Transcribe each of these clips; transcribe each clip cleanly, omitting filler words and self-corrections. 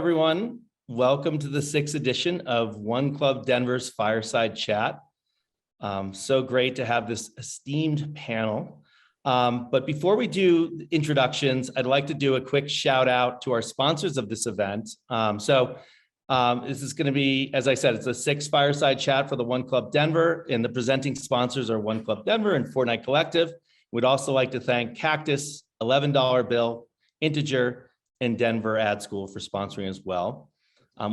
everyone. Welcome to the 6th edition of One Club Denver's Fireside Chat. So great to have this esteemed panel. But before we do introductions, I'd like to do a quick shout out to our sponsors of this event. This is going to be, as I said, it's a 6th Fireside Chat for the One Club Denver, and the presenting sponsors are One Club Denver and Fortnight Collective. We'd also like to thank Cactus, $11 Bill, Integer, and Denver Ad School for sponsoring as well.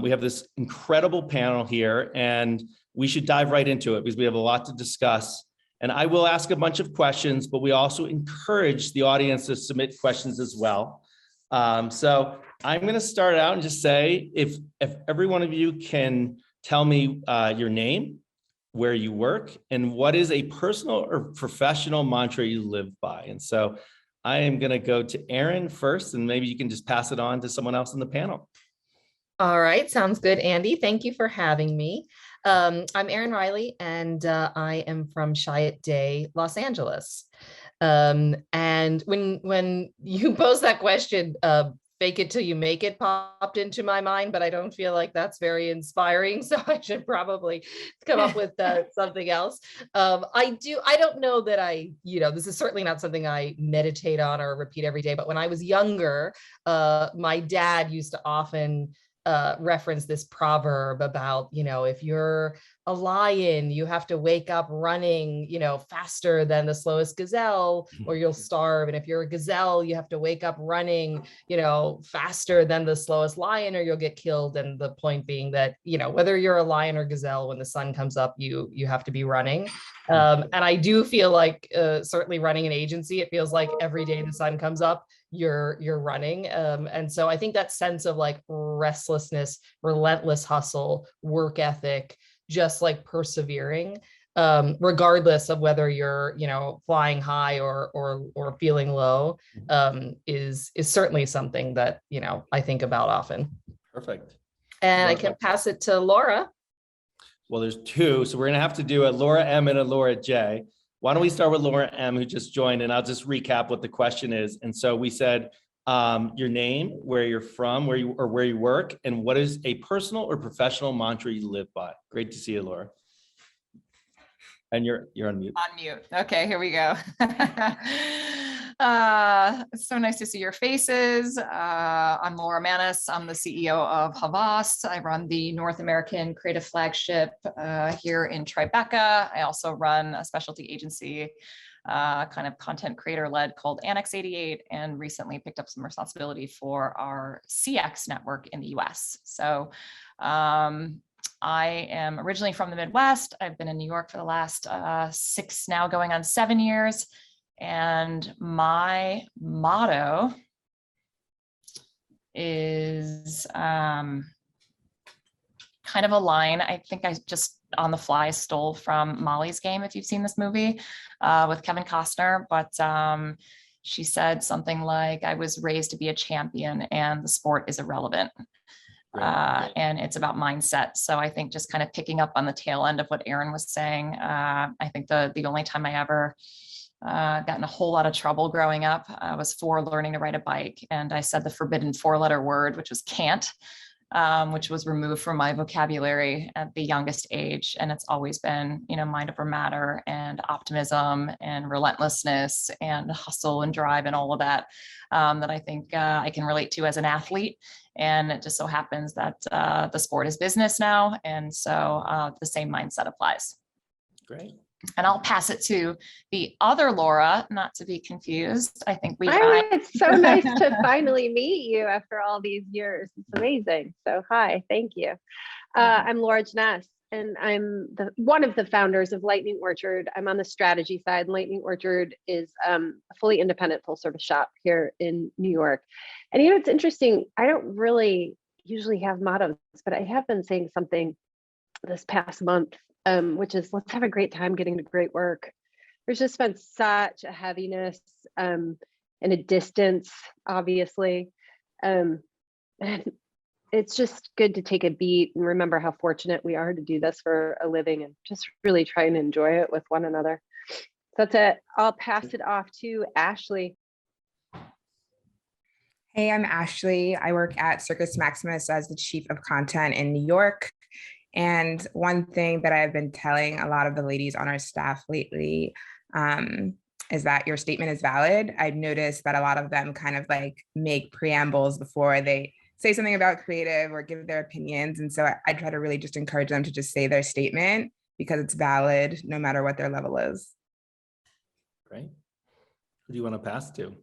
We have this incredible panel here, and we should dive right into it because we have a lot to discuss. And I will ask a bunch of questions, but we also encourage the audience to submit questions as well. So I'm going to start out and just say, if every one of you can tell me your name, where you work, and what is a personal or professional mantra you live by. And so I am going to go to Erin first, and maybe you can just pass it on to someone else in the panel. All right, sounds good, Andy. Thank you for having me. I'm Erin Riley, and I am from CHIAT Day, Los Angeles. And when you posed that question, fake it till you make it popped into my mind, but I don't feel like that's very inspiring. So I should probably come up with something else. I don't know that this is certainly not something I meditate on or repeat every day, but when I was younger, my dad used to often reference this proverb about, if you're a lion, you have to wake up running, faster than the slowest gazelle or you'll starve. And if you're a gazelle, you have to wake up running, faster than the slowest lion or you'll get killed. And the point being that, whether you're a lion or gazelle, when the sun comes up, you have to be running. And I do feel like certainly running an agency, it feels like every day the sun comes up, you're running. And so I think that sense of like restlessness, relentless hustle, work ethic, just like persevering, regardless of whether you're, flying high or feeling low, is certainly something that, I think about often. Perfect. And I can pass it to Laura. Well, there's two, so we're going to have to do a Laura M and a Laura J. Why don't we start with Laura M, who just joined, and I'll just recap what the question is. And so we said your name, where you're from, where you work, and what is a personal or professional mantra you live by. Great to see you, Laura. And you're on mute. On mute. Okay, here we go. It's so nice to see your faces. I'm Laura Maness. I'm the CEO of Havas. I run the North American creative flagship here in Tribeca. I also run a specialty agency, kind of content creator led, called Annex 88, and recently picked up some responsibility for our CX network in the US. So I am originally from the Midwest. I've been in New York for the last 6, now going on 7 years. And my motto is kind of a line I think I just on the fly stole from Molly's Game, if you've seen this movie with Kevin Costner. But she said something like, I was raised to be a champion and the sport is irrelevant. And it's about mindset. So I think just kind of picking up on the tail end of what Erin was saying, I think the only time I ever got in a whole lot of trouble growing up was for learning to ride a bike. And I said the forbidden 4-letter word, which was can't, which was removed from my vocabulary at the youngest age. And it's always been, mind over matter and optimism and relentlessness and hustle and drive and all of that, that I think I can relate to as an athlete. And it just so happens that the sport is business now. And so the same mindset applies. Great. And I'll pass it to the other Laura, not to be confused. I think it's so nice to finally meet you after all these years. It's amazing. So hi, thank you. I'm Laura Janess, and I'm one of the founders of Lightning Orchard. I'm on the strategy side. Lightning Orchard is a fully independent full service shop here in New York. And it's interesting. I don't really usually have mottos, but I have been saying something this past month, which is let's have a great time getting to great work. There's just been such a heaviness and a distance, obviously. And it's just good to take a beat and remember how fortunate we are to do this for a living and just really try and enjoy it with one another. So that's it. I'll pass it off to Ashley. Hey, I'm Ashley. I work at CIRCUS MAXIMUS as the Chief of Content in New York. And one thing that I've been telling a lot of the ladies on our staff lately is that your statement is valid. I've noticed that a lot of them kind of like make preambles before they say something about creative or give their opinions. And so I try to really just encourage them to just say their statement because it's valid no matter what their level is. Great. Who do you want to pass to?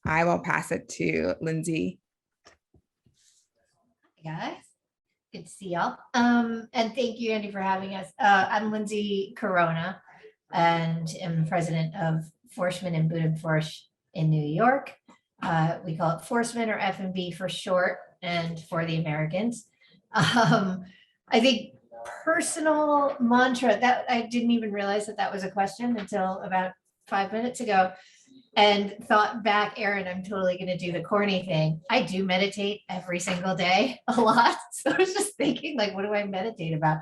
I will pass it to Lyndsey. Hi guys, good to see y'all. And thank you, Andy, for having us. I'm Lyndsey Corona, and am the president of FORSMAN Bodenfors in New York. We call it FORSMAN, or F&B for short, and for the Americans. I think personal mantra, that I didn't even realize that was a question until about 5 minutes ago. And thought back, Erin, I'm totally going to do the corny thing. I do meditate every single day a lot. So I was just thinking, like, what do I meditate about?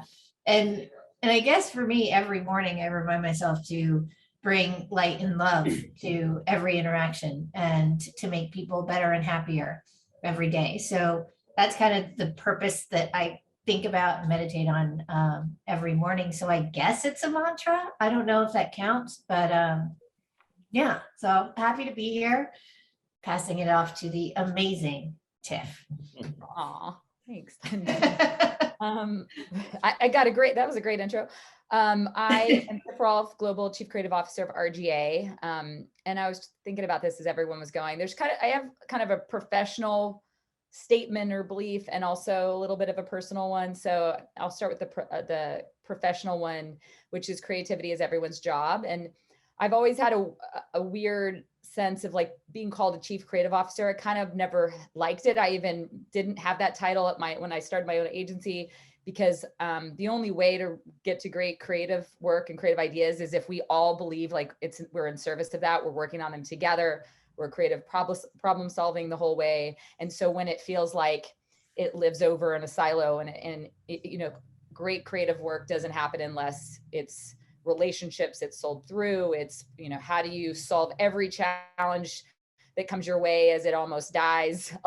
And I guess for me, every morning I remind myself to bring light and love to every interaction and to make people better and happier every day. So that's kind of the purpose that I think about and meditate on every morning. So I guess it's a mantra. I don't know if that counts, but yeah, so happy to be here. Passing it off to the amazing Tiff. Aw, thanks. I got a great, that was a great intro. I am Tiff Rolfe, Global Chief Creative Officer of RGA. And I was thinking about this as everyone was going. I have kind of a professional statement or belief and also a little bit of a personal one. So I'll start with the professional one, which is creativity is everyone's job. And I've always had a weird sense of like being called a chief creative officer. I kind of never liked it. I even didn't have that title when I started my own agency, because the only way to get to great creative work and creative ideas is if we all believe like we're in service of that. We're working on them together. We're creative problem solving the whole way. And so when it feels like it lives over in a silo and great creative work doesn't happen unless it's relationships it's sold through. It's, how do you solve every challenge that comes your way as it almost dies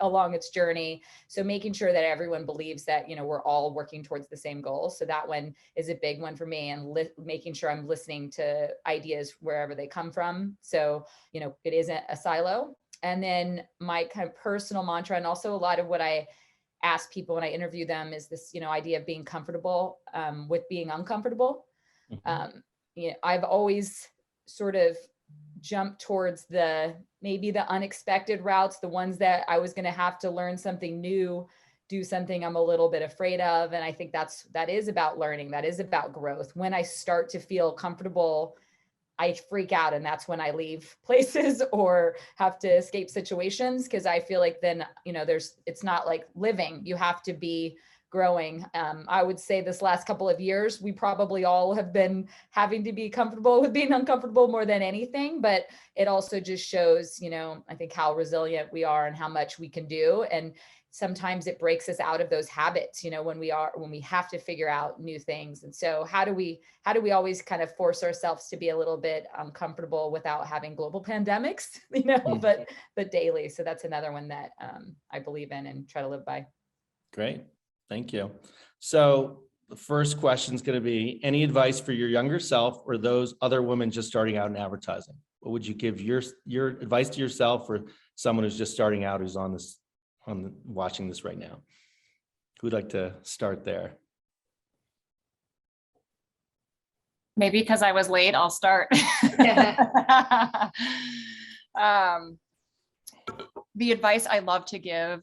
along its journey? So making sure that everyone believes that, we're all working towards the same goal. So that one is a big one for me, and making sure I'm listening to ideas wherever they come from. So, it isn't a silo. And then my kind of personal mantra, and also a lot of what I ask people when I interview them, is this, idea of being comfortable with being uncomfortable. I've always sort of jumped towards maybe the unexpected routes, the ones that I was going to have to learn something new, do something I'm a little bit afraid of. And I think that is about learning. That is about growth. When I start to feel comfortable, I freak out, and that's when I leave places or have to escape situations, because I feel like then, it's not like living. You have to be growing. I would say this last couple of years, we probably all have been having to be comfortable with being uncomfortable more than anything, but it also just shows, I think how resilient we are and how much we can do. And sometimes it breaks us out of those habits, when we have to figure out new things. And so how do we always kind of force ourselves to be a little bit uncomfortable without having global pandemics, but daily. So that's another one that I believe in and try to live by. Great. Thank you. So the first question is going to be, any advice for your younger self or those other women just starting out in advertising? What would you give your advice to yourself or someone who's just starting out, who's watching this right now? Who'd like to start there? Maybe because I was late, I'll start. The advice I love to give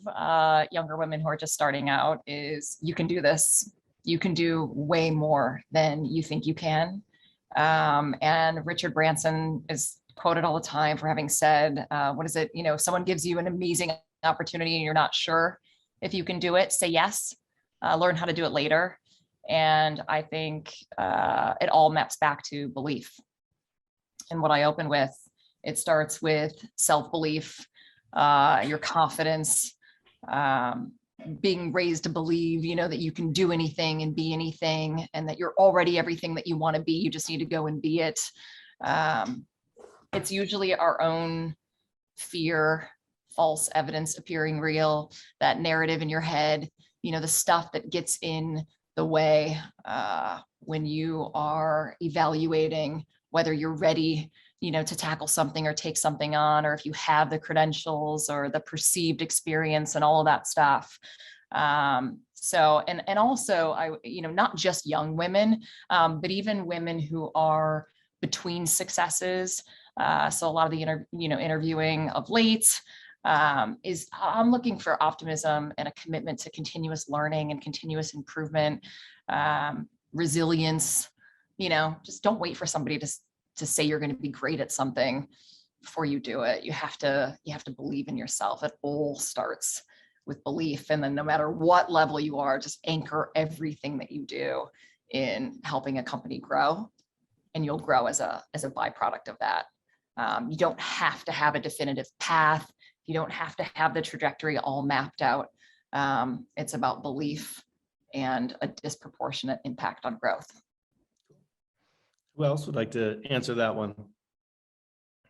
younger women who are just starting out is, you can do this. You can do way more than you think you can. And Richard Branson is quoted all the time for having said, what is it? If someone gives you an amazing opportunity and you're not sure if you can do it, say yes, learn how to do it later. And I think it all maps back to belief. And what I open with, it starts with self-belief, your confidence, being raised to believe, that you can do anything and be anything, and that you're already everything that you want to be. You just need to go and be it. It's usually our own fear false evidence appearing real, that narrative in your head, the stuff that gets in the way when you are evaluating whether you're ready, to tackle something or take something on, or if you have the credentials or the perceived experience and all of that stuff. So, and also not just young women, but even women who are between successes. So a lot of the interviewing of late is I'm looking for optimism and a commitment to continuous learning and continuous improvement, resilience. Just don't wait for somebody to say you're going to be great at something before you do it. You have to believe in yourself. It all starts with belief, and then no matter what level you are, just anchor everything that you do in helping a company grow, and you'll grow as a byproduct of that. You don't have to have a definitive path. You don't have to have the trajectory all mapped out. It's about belief and a disproportionate impact on growth. Who else would like to answer that one?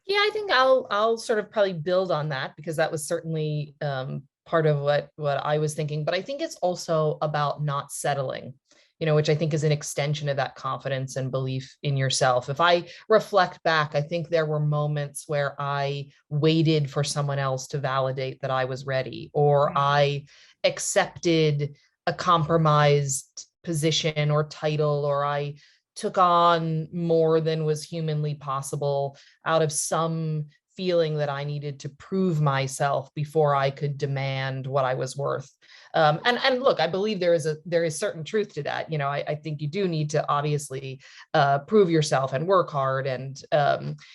Yeah, I think I'll sort of probably build on that, because that was certainly part of what I was thinking. But I think it's also about not settling, which I think is an extension of that confidence and belief in yourself. If I reflect back, I think there were moments where I waited for someone else to validate that I was ready, or I accepted a compromised position or title, or I took on more than was humanly possible out of some feeling that I needed to prove myself before I could demand what I was worth. And look, I believe there is certain truth to that. I think you do need to obviously prove yourself and work hard, and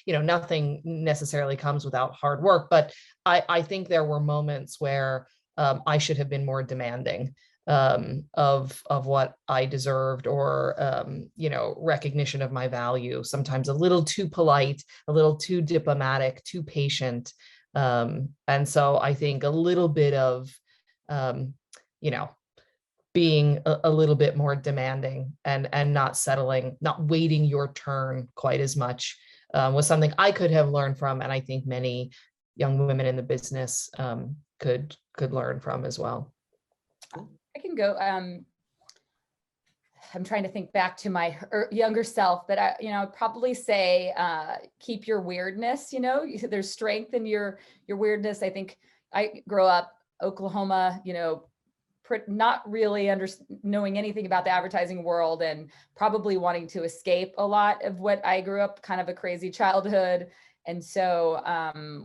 nothing necessarily comes without hard work. But I think there were moments where I should have been more demanding of what I deserved, or recognition of my value. Sometimes a little too polite, a little too diplomatic, too patient. And so I think a little bit of being a little bit more demanding and not settling, not waiting your turn quite as much, was something I could have learned from, and I think many young women in the business could learn from as well. I can go. I'm trying to think back to my younger self, but I'd probably say keep your weirdness. There's strength in your weirdness. I think I grew up Oklahoma, not really knowing anything about the advertising world, and probably wanting to escape a lot of what I grew up, kind of a crazy childhood. And so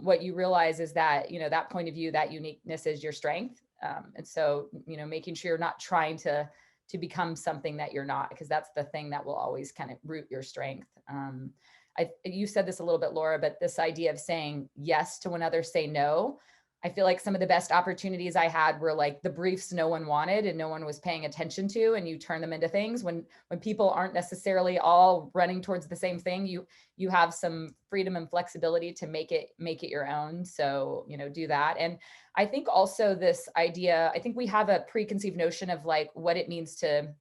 what you realize is that, that point of view, that uniqueness is your strength. And so, making sure you're not trying to become something that you're not, because that's the thing that will always kind of root your strength. You said this a little bit, Laura, but this idea of saying yes to when others say no, I feel like some of the best opportunities I had were like the briefs no one wanted and no one was paying attention to, and you turn them into things when people aren't necessarily all running towards the same thing. You have some freedom and flexibility to make it your own. So, do that. And I think also this idea, I think we have a preconceived notion of like what it means to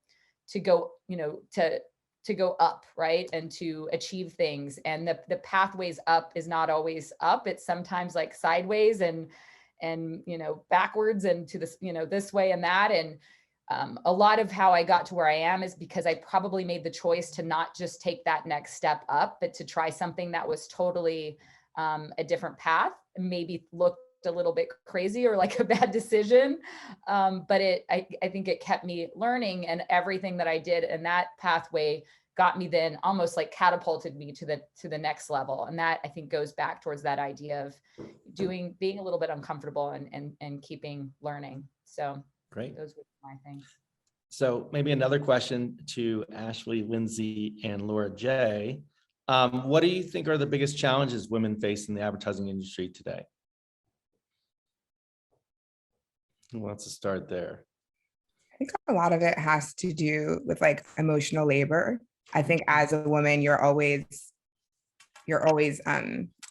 go, to go up, right? And to achieve things. And the pathways up is not always up. It's sometimes like sideways and backwards, and to this, this way and that. And a lot of how I got to where I am is because I probably made the choice to not just take that next step up, but to try something that was totally a different path, maybe looked a little bit crazy or like a bad decision. But I think it kept me learning, and everything that I did in that pathway got me then almost like catapulted me to the next level. And that I think goes back towards that idea of being a little bit uncomfortable and keeping learning. So great. Those were my things. So maybe another question to Ashley, Lyndsey, and Laura J. What do you think are the biggest challenges women face in the advertising industry today? Who wants to start there? I think a lot of it has to do with like emotional labor. I think as a woman, you're always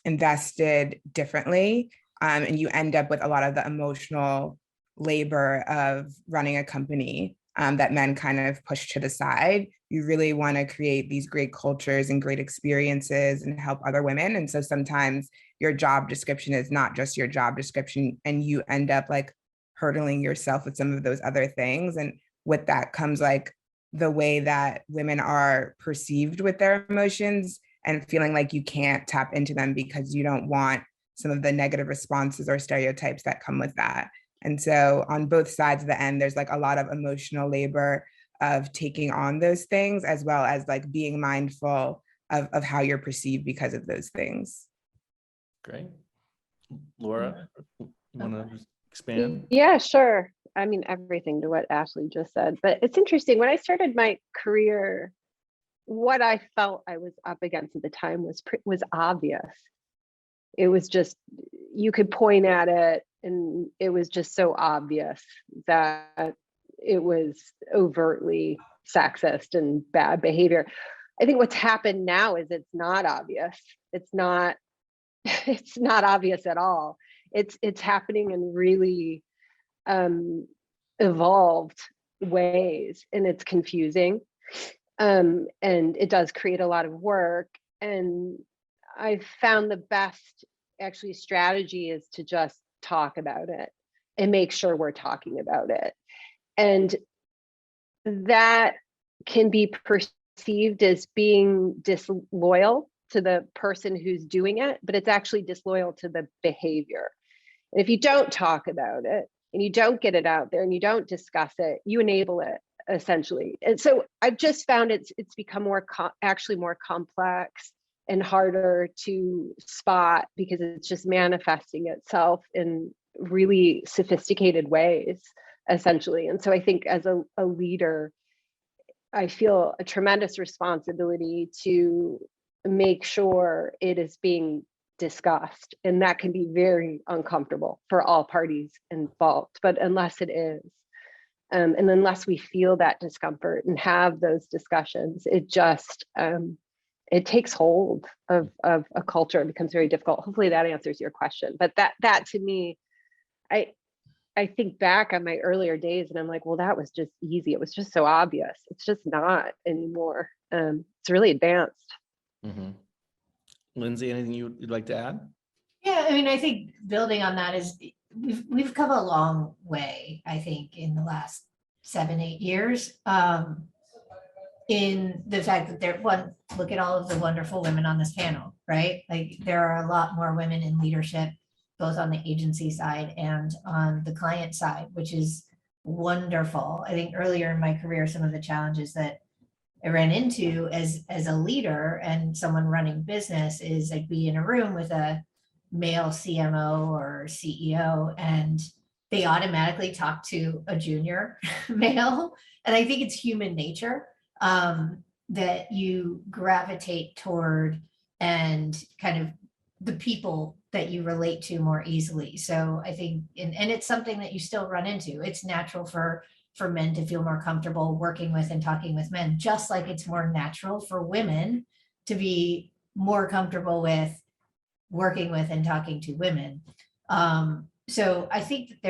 invested differently, and you end up with a lot of the emotional labor of running a company that men kind of push to the side. You really want to create these great cultures and great experiences and help other women. And so sometimes your job description is not just your job description, and you end up like hurdling yourself with some of those other things. And with that comes like the way that women are perceived with their emotions, and feeling like you can't tap into them because you don't want some of the negative responses or stereotypes that come with that. And so on both sides of the end, there's like a lot of emotional labor of taking on those things, as well as like being mindful of how you're perceived because of those things. Great. Laura, you want to expand? Yeah, sure. I mean, everything to what Ashley just said, but it's interesting. When I started my career, what I felt I was up against at the time was obvious. It was just, you could point at it and it was just so obvious that it was overtly sexist and bad behavior. I think what's happened now is it's not obvious. It's not obvious at all. It's happening in really evolved ways, and it's confusing. And it does create a lot of work. And I've found the best actually strategy is to just talk about it and make sure we're talking about it. And that can be perceived as being disloyal to the person who's doing it, but it's actually disloyal to the behavior. And if you don't talk about it and you don't get it out there and you don't discuss it, you enable it essentially. And so I've just found it's become actually more complex and harder to spot because it's just manifesting itself in really sophisticated ways, essentially. And so I think as a leader, I feel a tremendous responsibility to make sure it is being discussed. And that can be very uncomfortable for all parties involved, but unless it is, and unless we feel that discomfort and have those discussions, it just, it takes hold of a culture. It becomes very difficult. Hopefully that answers your question. But that to me, I think back on my earlier days and I'm like, well, that was just easy. It was just so obvious. It's just not anymore. It's really advanced. Mm-hmm. Lyndsey, anything you'd like to add? Yeah, I mean, I think building on that is we've come a long way, I think, in the last 7-8 years. In the fact that look at all of the wonderful women on this panel, right? Like there are a lot more women in leadership, both on the agency side and on the client side, which is wonderful. I think earlier in my career, some of the challenges that I ran into as a leader and someone running business is I'd be in a room with a male CMO or CEO and they automatically talk to a junior male. And I think it's human nature that you gravitate toward and kind of the people that you relate to more easily. So I think, and it's something that you still run into. It's natural for men to feel more comfortable working with and talking with men, just like it's more natural for women to be more comfortable with working with and talking to women. So I think that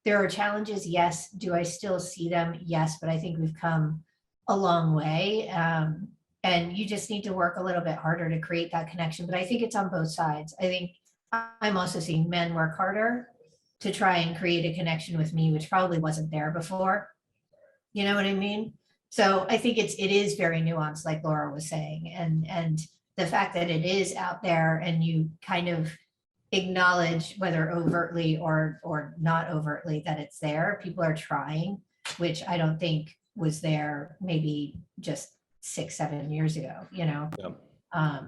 there are challenges. Yes. Do I still see them? Yes. But I think we've come a long way. And you just need to work a little bit harder to create that connection. But I think it's on both sides. I think I'm also seeing men work harder to try and create a connection with me, which probably wasn't there before. You know what I mean? So I think it is very nuanced, like Laura was saying, and the fact that it is out there and you kind of acknowledge, whether overtly or not overtly, that it's there. People are trying, which I don't think was there maybe just 6-7 years ago, you know? Yeah.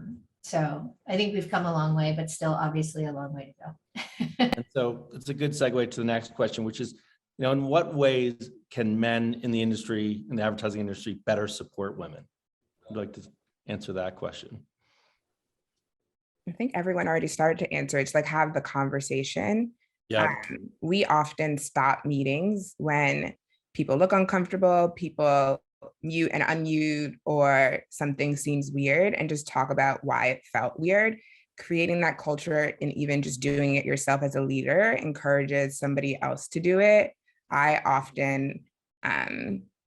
So I think we've come a long way, but still obviously a long way to go. And so it's a good segue to the next question, which is, in what ways can men in the industry, in the advertising industry, better support women? I'd like to answer that question. I think everyone already started to answer. It's like have the conversation. Yeah. We often stop meetings when people look uncomfortable, people mute and unmute, or something seems weird, and just talk about why it felt weird. Creating that culture and even just doing it yourself as a leader encourages somebody else to do it. I often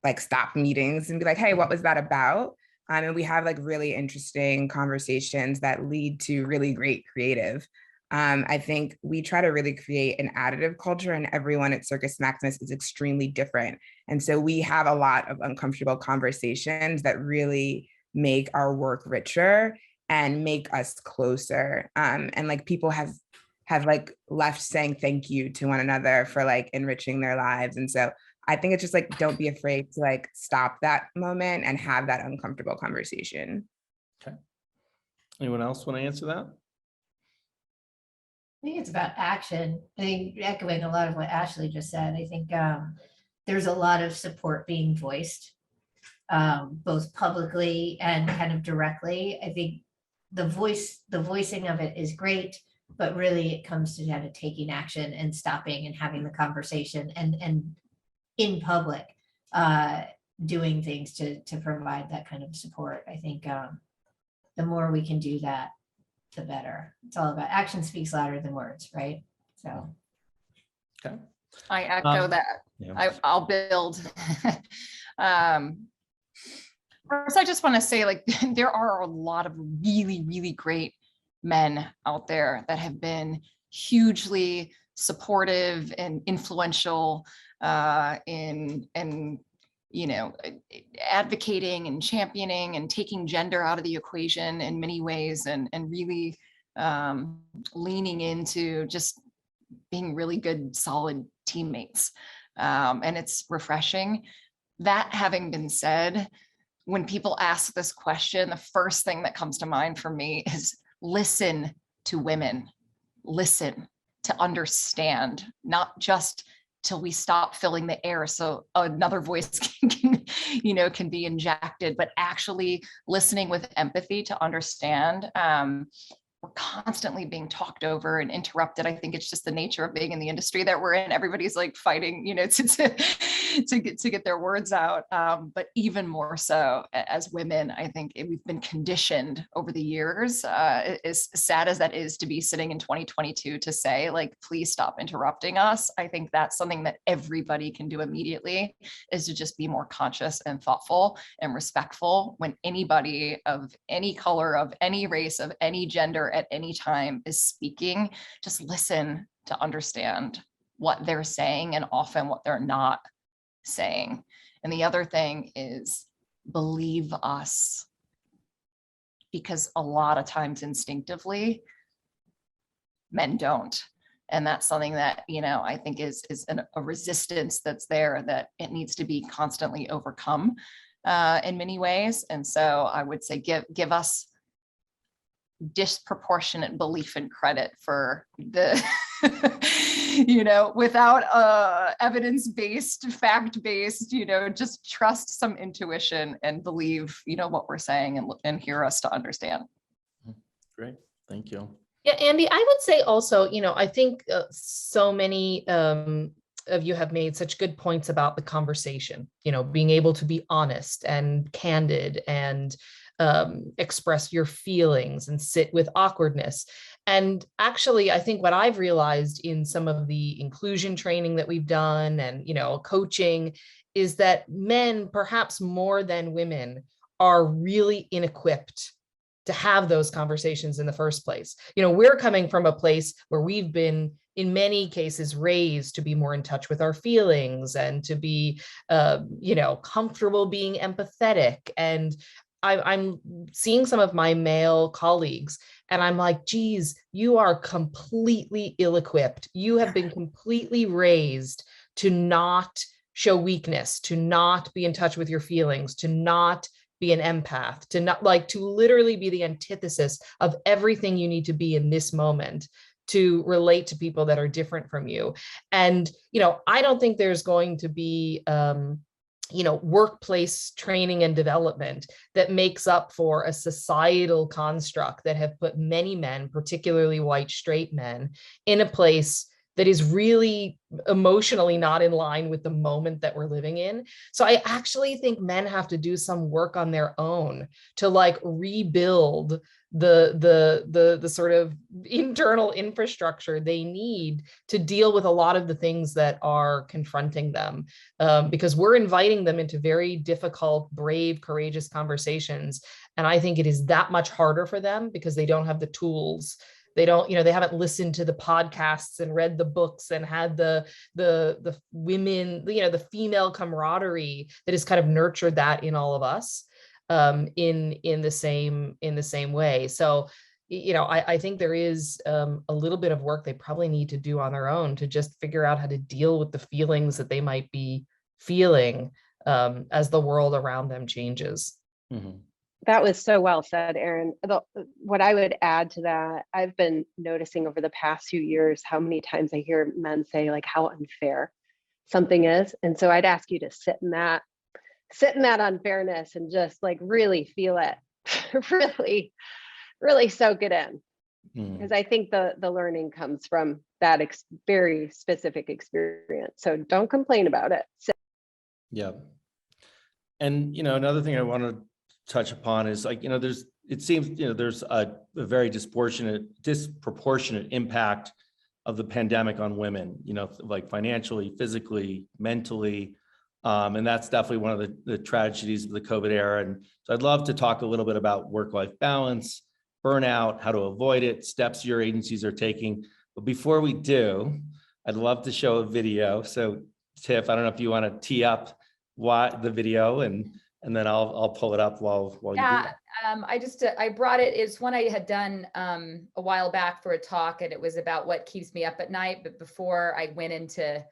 like stop meetings and be like, hey, what was that about? And we have like really interesting conversations that lead to really great creative. I think we try to really create an additive culture, and everyone at Circus Maximus is extremely different. And so we have a lot of uncomfortable conversations that really make our work richer and make us closer. And like people have like left saying thank you to one another for like enriching their lives. And so I think it's just like, don't be afraid to like stop that moment and have that uncomfortable conversation. Okay. Anyone else want to answer that? I think it's about action. I think echoing a lot of what Ashley just said, I think there's a lot of support being voiced, both publicly and kind of directly. I think the voicing of it is great, but really it comes to kind of taking action and stopping and having the conversation and in public, doing things to provide that kind of support. I think the more we can do that, the better. It's all about action speaks louder than words, right? So. Okay. I echo that. Yeah. I'll build. First, I just want to say, like, there are a lot of really, really great men out there that have been hugely supportive and influential in you know, advocating and championing and taking gender out of the equation in many ways, and really leaning into just being really good, solid teammates. And it's refreshing. That having been said, when people ask this question, the first thing that comes to mind for me is listen to women, listen to understand, not just till we stop filling the air so another voice can be injected, but actually listening with empathy to understand. We're constantly being talked over and interrupted. I think it's just the nature of being in the industry that we're in. Everybody's like fighting, to get their words out. But even more so as women, I think we've been conditioned over the years, as sad as that is to be sitting in 2022 to say, like, please stop interrupting us. I think that's something that everybody can do immediately, is to just be more conscious and thoughtful and respectful when anybody of any color, of any race, of any gender at any time is speaking. Just listen to understand what they're saying and often what they're not saying. And the other thing is believe us, because a lot of times instinctively men don't. And that's something that, I think is a resistance that's there, that it needs to be constantly overcome in many ways. And so I would say give us disproportionate belief and credit for the without evidence-based, fact-based, just trust some intuition and believe what we're saying, and hear us to understand. Great, thank you. Yeah, Andy, I would say also, I think so many of you have made such good points about the conversation, being able to be honest and candid and express your feelings and sit with awkwardness. And actually, I think what I've realized in some of the inclusion training that we've done and, coaching, is that men, perhaps more than women, are really inequipped to have those conversations in the first place. We're coming from a place where we've been, in many cases, raised to be more in touch with our feelings and to be, comfortable being empathetic. And I'm seeing some of my male colleagues, and I'm like, geez, you are completely ill-equipped. You have been completely raised to not show weakness, to not be in touch with your feelings, to not be an empath, to not to literally be the antithesis of everything you need to be in this moment to relate to people that are different from you. And, I don't think there's going to be, workplace training and development that makes up for a societal construct that have put many men, particularly white straight men, in a place that is really emotionally not in line with the moment that we're living in. So I actually think men have to do some work on their own to like rebuild the sort of internal infrastructure they need to deal with a lot of the things that are confronting them, because we're inviting them into very difficult, brave, courageous conversations. And I think it is that much harder for them because they don't have the tools. They don't, they haven't listened to the podcasts and read the books and had the women, the female camaraderie that has kind of nurtured that in all of us, in the same way. So, I think there is a little bit of work they probably need to do on their own to just figure out how to deal with the feelings that they might be feeling as the world around them changes. Mm-hmm. That was so well said, Erin. What I would add to that, I've been noticing over the past few years how many times I hear men say like how unfair something is. And so I'd ask you to sit in that unfairness and just like really feel it, really soak it in. Because I think the learning comes from that very specific experience. So don't complain about it. Yeah. And, another thing I want to touch upon is like, it seems, there's a very disproportionate impact of the pandemic on women, like financially, physically, mentally. And that's definitely one of the tragedies of the COVID era. And so I'd love to talk a little bit about work-life balance, burnout, how to avoid it, steps your agencies are taking. But before we do, I'd love to show a video. So Tiff, I don't know if you want to tee up the video and then I'll pull it up while you do that. I brought it. It's one I had done a while back for a talk, and it was about what keeps me up at night. But before I went into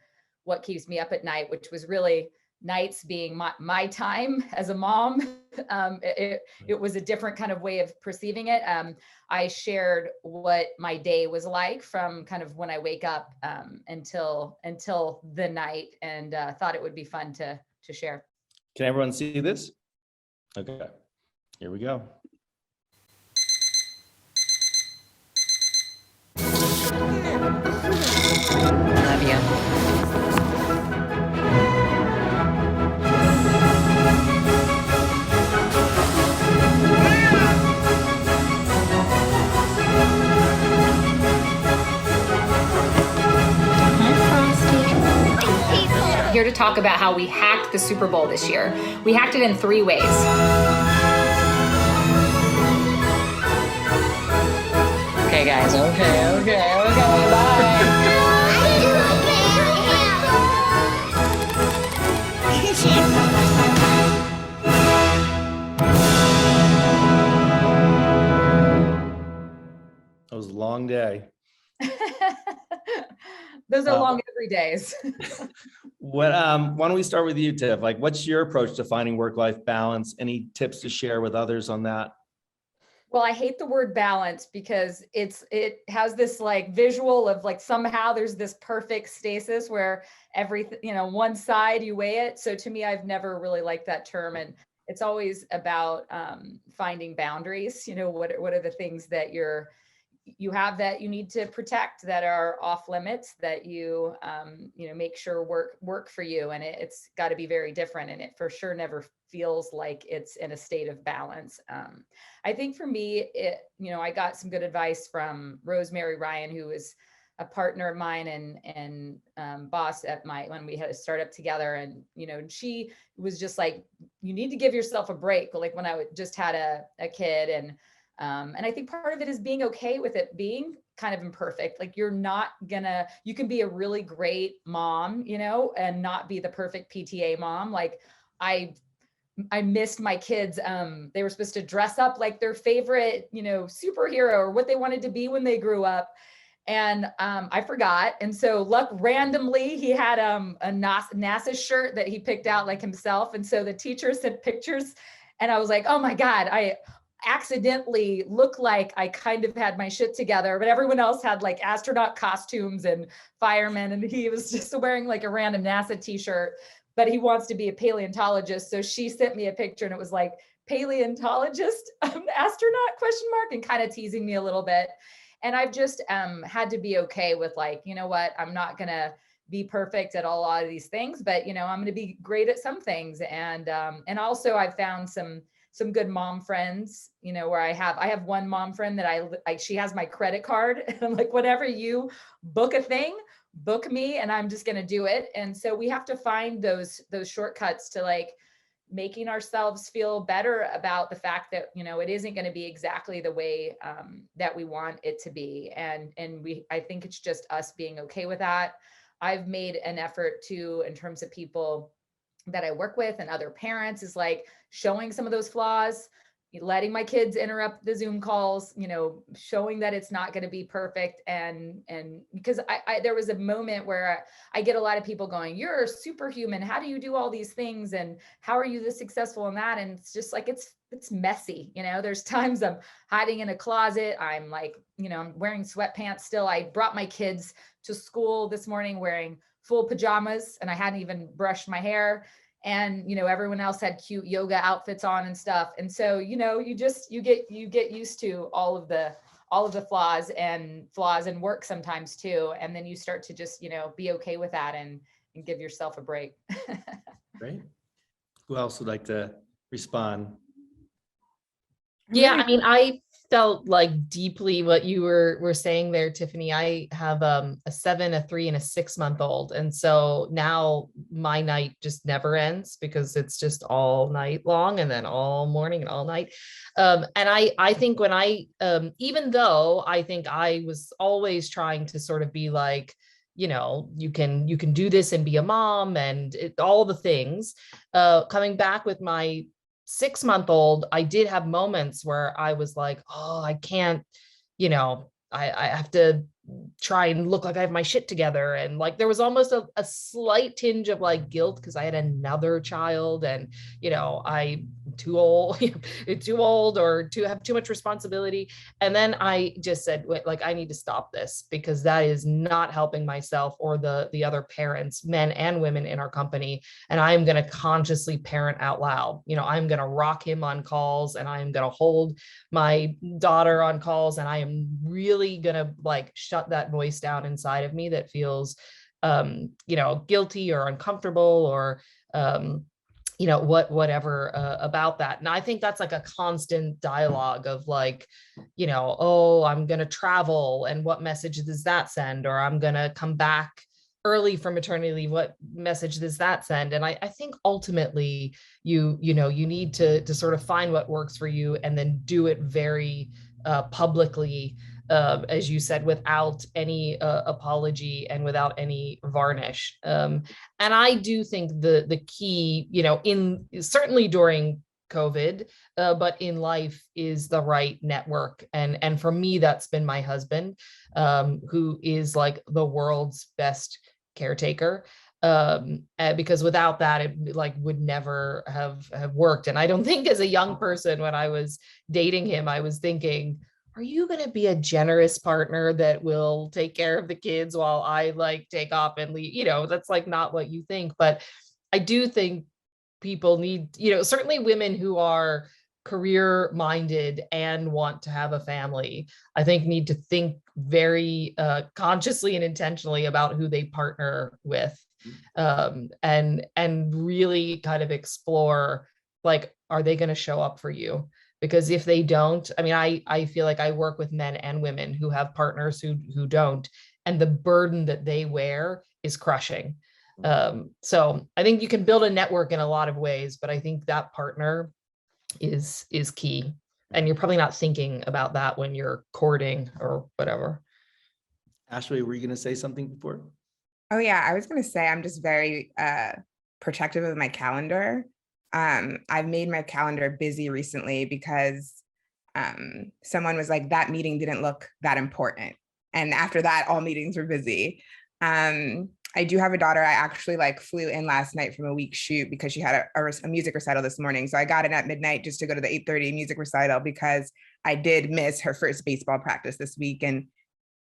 what keeps me up at night, which was really nights being my time as a mom, it was a different kind of way of perceiving it. I shared what my day was like from kind of when I wake up until the night, and thought it would be fun to share. Can everyone see this? Okay, here we go. Love you. Here to talk about how we hacked the Super Bowl this year. We hacked it in 3 ways. Okay, guys. Okay, bye. That was a long day. Those are long every days. Why don't we start with you, Tiff? Like, what's your approach to finding work-life balance? Any tips to share with others on that? Well, I hate the word balance because it has this like visual of like somehow there's this perfect stasis where everything, one side you weigh it. So to me, I've never really liked that term, and it's always about finding boundaries. What are the things that you have that you need to protect that are off limits that you make sure work for you, and it's got to be very different, and it for sure never feels like it's in a state of balance. I think for me, I got some good advice from Rosemary Ryan, who is a partner of mine and boss at when we had a startup together, and she was just like, you need to give yourself a break, like when I just had a kid, and I think part of it is being okay with it being kind of imperfect. Like you can be a really great mom, and not be the perfect PTA mom. Like I missed my kids. They were supposed to dress up like their favorite, superhero or what they wanted to be when they grew up. And I forgot. And so randomly he had a NASA shirt that he picked out like himself. And so the teacher sent pictures and I was like, oh my God, I accidentally looked like I kind of had my shit together, but everyone else had like astronaut costumes and firemen. And he was just wearing like a random NASA t-shirt, but he wants to be a paleontologist. So she sent me a picture and it was like paleontologist, astronaut ? And kind of teasing me a little bit. And I've just had to be okay with like, you know what, I'm not gonna be perfect at a lot of these things, but you know, I'm gonna be great at some things. And also I've found some good mom friends, you know, where I have one mom friend that she has my credit card and I'm like, whatever you book a thing, book me and I'm just going to do it. And so we have to find those shortcuts to like making ourselves feel better about the fact that, you know, it isn't going to be exactly the way that we want it to be. And I think it's just us being okay with that. I've made an effort to, in terms of people that I work with and other parents, is like showing some of those flaws, letting my kids interrupt the Zoom calls, you know, showing that it's not going to be perfect. And because I there was a moment where I get a lot of people going, you're superhuman. How do you do all these things? And how are you this successful in that? And it's just like, it's messy. You know, there's times I'm hiding in a closet. I'm like, you know, I'm wearing sweatpants still. I brought my kids to school this morning wearing full pajamas and I hadn't even brushed my hair. And, you know, everyone else had cute yoga outfits on and stuff. And so, you know, you get used to all of the flaws and work sometimes too. And then you start to just, you know, be okay with that and give yourself a break. Great. Who else would like to respond? Yeah, I mean, I felt like deeply what you were saying there, Tiffany. I have a 7, a 3, and a 6-month-old. And so now my night just never ends because it's just all night long and then all morning and all night. And I think when even though I think I was always trying to sort of be like, you know, you can do this and be a mom and all the things, coming back with my 6-month-old, I did have moments where I was like, oh, I can't, you know, I have to try and look like I have my shit together. And like, there was almost a slight tinge of like guilt because I had another child and, you know, I'm too old or to have too much responsibility. And then I just said, wait, like, I need to stop this because that is not helping myself or the other parents, men and women in our company. And I'm going to consciously parent out loud. You know, I'm going to rock him on calls and I'm going to hold my daughter on calls. And I am really going to like shut that voice down inside of me that feels, you know, guilty or uncomfortable or, you know, whatever about that. And I think that's like a constant dialogue of like, you know, oh, I'm going to travel and what message does that send? Or I'm going to come back early from maternity leave. What message does that send? And I think ultimately you need to sort of find what works for you and then do it very publicly, as you said, without any apology and without any varnish. And I do think the key, you know, certainly during COVID, but in life is the right network. And for me, that's been my husband, who is like the world's best caretaker. Because without that, it like would never have worked. And I don't think as a young person, when I was dating him, I was thinking, are you going to be a generous partner that will take care of the kids while I like take off and leave? You know, that's like not what you think. But I do think people need, you know, certainly women who are career minded and want to have a family, I think need to think very consciously and intentionally about who they partner with, and really kind of explore, like, are they going to show up for you? Because if they don't, I mean, I feel like I work with men and women who have partners who don't, and the burden that they wear is crushing. So I think you can build a network in a lot of ways, but I think that partner is key. And you're probably not thinking about that when you're courting or whatever. Ashley, were you going to say something before? Oh yeah, I was going to say I'm just very protective of my calendar. I've made my calendar busy recently because someone was like, that meeting didn't look that important. And after that, all meetings were busy. I do have a daughter. I actually like flew in last night from a week shoot because she had a music recital this morning. So I got in at midnight just to go to the 8:30 music recital because I did miss her first baseball practice this week. And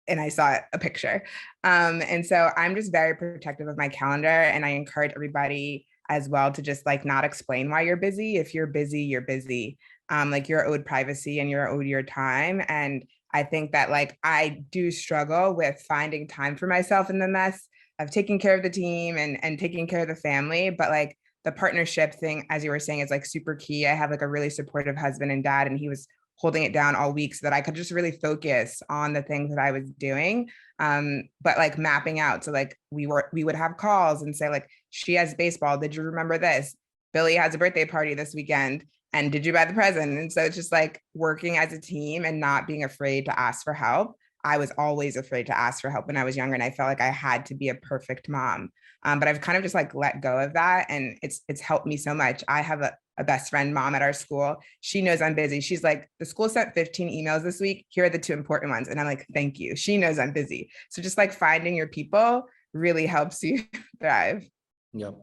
I saw a picture. And so I'm just very protective of my calendar. And I encourage everybody as well to just like not explain why you're busy. If you're busy, you're busy. Like you're owed privacy and you're owed your time. And I think that like I do struggle with finding time for myself in the mess of taking care of the team and taking care of the family. But like the partnership thing, as you were saying, is like super key. I have like a really supportive husband and dad, and he was holding it down all week so that I could just really focus on the things that I was doing. But like mapping out. So like we would have calls and say like, she has baseball. Did you remember this? Billy has a birthday party this weekend. And did you buy the present? And so it's just like working as a team and not being afraid to ask for help. I was always afraid to ask for help when I was younger, and I felt like I had to be a perfect mom. But I've kind of just like let go of that, and it's helped me so much. I have a best friend mom at our school. She knows I'm busy. She's like, the school sent 15 emails this week. Here are the 2 important ones. And I'm like, thank you. She knows I'm busy. So just like finding your people really helps you thrive. Yep.